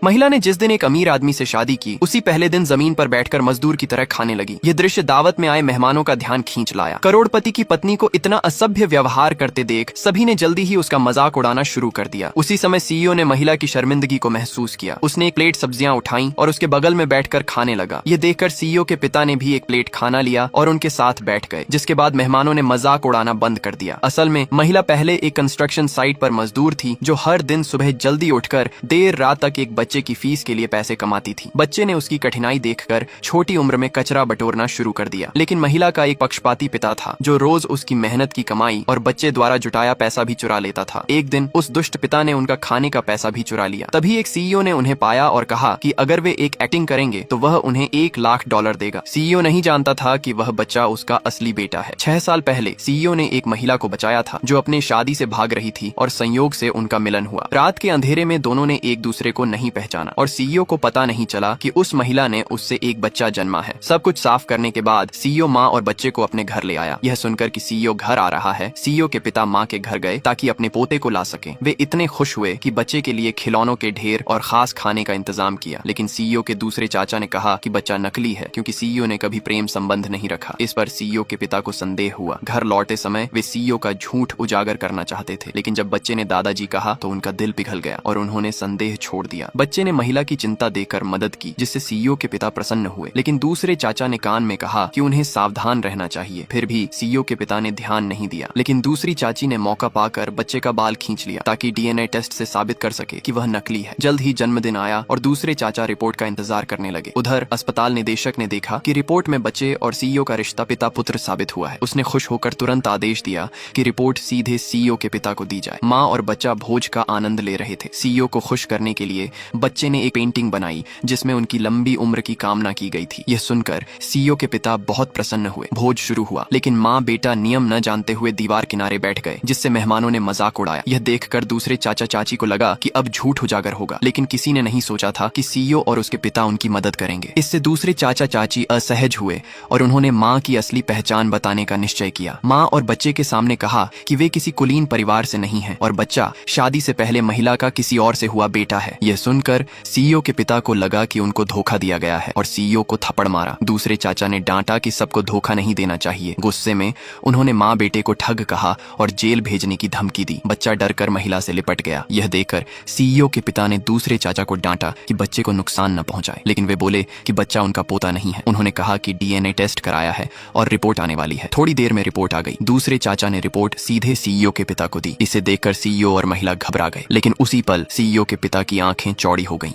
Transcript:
महिला ने जिस दिन एक अमीर आदमी से शादी की, उसी पहले दिन जमीन पर बैठकर मजदूर की तरह खाने लगी। यह दृश्य दावत में आए मेहमानों का ध्यान खींच लाया। करोड़पति की पत्नी को इतना असभ्य व्यवहार करते देख सभी ने जल्दी ही उसका मजाक उड़ाना शुरू कर दिया। उसी समय सीईओ ने महिला की शर्मिंदगी को महसूस किया। उसने एक प्लेट सब्जियां उठाई और उसके बगल में बैठकर खाने लगा। यह देखकर सीईओ के पिता ने भी एक प्लेट खाना लिया और उनके साथ बैठ गए, जिसके बाद मेहमानों ने मजाक उड़ाना बंद कर दिया। असल में महिला पहले एक कंस्ट्रक्शन साइट पर मजदूर थी, जो हर दिन सुबह जल्दी उठकर देर रात तक एक बच्चे की फीस के लिए पैसे कमाती थी। बच्चे ने उसकी कठिनाई देखकर छोटी उम्र में कचरा बटोरना शुरू कर दिया। लेकिन महिला का एक पक्षपाती पिता था, जो रोज उसकी मेहनत की कमाई और बच्चे द्वारा जुटाया पैसा भी चुरा लेता था। एक दिन उस दुष्ट पिता ने उनका खाने का पैसा भी चुरा लिया। तभी एक सीईओ ने उन्हें पाया और कहा कि अगर वे एक एक्टिंग करेंगे तो वह उन्हें $1,00,000 देगा। सीईओ नहीं जानता था कि वह बच्चा उसका असली बेटा है। 6 साल पहले सीईओ ने एक महिला को बचाया था, जो अपने शादी से भाग रही थी और संयोग से उनका मिलन हुआ। रात के अंधेरे में दोनों ने एक दूसरे को नहीं पहचाना और सीईओ को पता नहीं चला कि उस महिला ने उससे एक बच्चा जन्मा है। सब कुछ साफ करने के बाद सीईओ माँ और बच्चे को अपने घर ले आया। यह सुनकर कि सीईओ घर आ रहा है, सीईओ के पिता माँ के घर गए ताकि अपने पोते को ला सके। वे इतने खुश हुए कि बच्चे के लिए खिलौनों के ढेर और खास खाने का इंतजाम किया। लेकिन सीईओ के दूसरे चाचा ने कहा कि बच्चा नकली है, क्योंकि सीईओ ने कभी प्रेम संबंध नहीं रखा। इस पर सीईओ के पिता को संदेह हुआ। घर लौटते समय वे सीईओ का झूठ उजागर करना चाहते थे, लेकिन जब बच्चे ने दादाजी कहा तो उनका दिल पिघल गया और उन्होंने संदेह छोड़ दिया। बच्चे ने महिला की चिंता देकर मदद की, जिससे सीईओ के पिता प्रसन्न हुए। लेकिन दूसरे चाचा ने कान में कहा कि उन्हें सावधान रहना चाहिए। फिर भी सीईओ के पिता ने ध्यान नहीं दिया। लेकिन दूसरी चाची ने मौका पाकर बच्चे का बाल खींच लिया, ताकि डीएनए टेस्ट से साबित कर सके कि वह नकली है। जल्द ही जन्मदिन आया और दूसरे चाचा रिपोर्ट का इंतजार करने लगे। उधर अस्पताल निदेशक ने देखा कि रिपोर्ट में बच्चे और सीईओ का रिश्ता पिता पुत्र साबित हुआ है। उसने खुश होकर तुरंत आदेश दिया कि रिपोर्ट सीधे सीईओ के पिता को दी जाए। माँ और बच्चा भोज का आनंद ले रहे थे। सीईओ को खुश करने के लिए बच्चे ने एक पेंटिंग बनाई, जिसमें उनकी लंबी उम्र की कामना की गई थी। यह सुनकर सीईओ के पिता बहुत प्रसन्न हुए। भोज शुरू हुआ, लेकिन माँ बेटा नियम न जानते हुए दीवार किनारे बैठ गए, जिससे मेहमानों ने मजाक उड़ाया। यह देखकर दूसरे चाचा चाची को लगा कि अब झूठ उजागर होगा, लेकिन किसी ने नहीं सोचा था कि सीईओ और उसके पिता उनकी मदद करेंगे। इससे दूसरे चाचा चाची असहज हुए और उन्होंने माँ की असली पहचान बताने का निश्चय किया। माँ और बच्चे के सामने कहा कि वे किसी कुलीन परिवार से नहीं है और बच्चा शादी से पहले महिला का किसी और से हुआ बेटा है। यह सुनकर सीईओ के पिता को लगा कि उनको धोखा दिया गया है और सीईओ को थप्पड़ मारा। दूसरे चाचा ने डांटा कि सबको धोखा नहीं देना चाहिए। गुस्से में उन्होंने माँ बेटे को ठग कहा और जेल भेजने की धमकी दी। बच्चा डरकर महिला से लिपट गया। यह देखकर सीईओ के पिता ने दूसरे चाचा को डांटा कि बच्चे को नुकसान न पहुंचाए, लेकिन वे बोले कि बच्चा उनका पोता नहीं है। उन्होंने कहा कि डीएनए टेस्ट कराया है और रिपोर्ट आने वाली है। थोड़ी देर में रिपोर्ट आ गई। दूसरे चाचा ने रिपोर्ट सीधे सीईओ के पिता को दी। इसे देखकर सीईओ और महिला घबरा गए, लेकिन उसी पल सीईओ के पिता की आंखें चौड़ी हो गईं।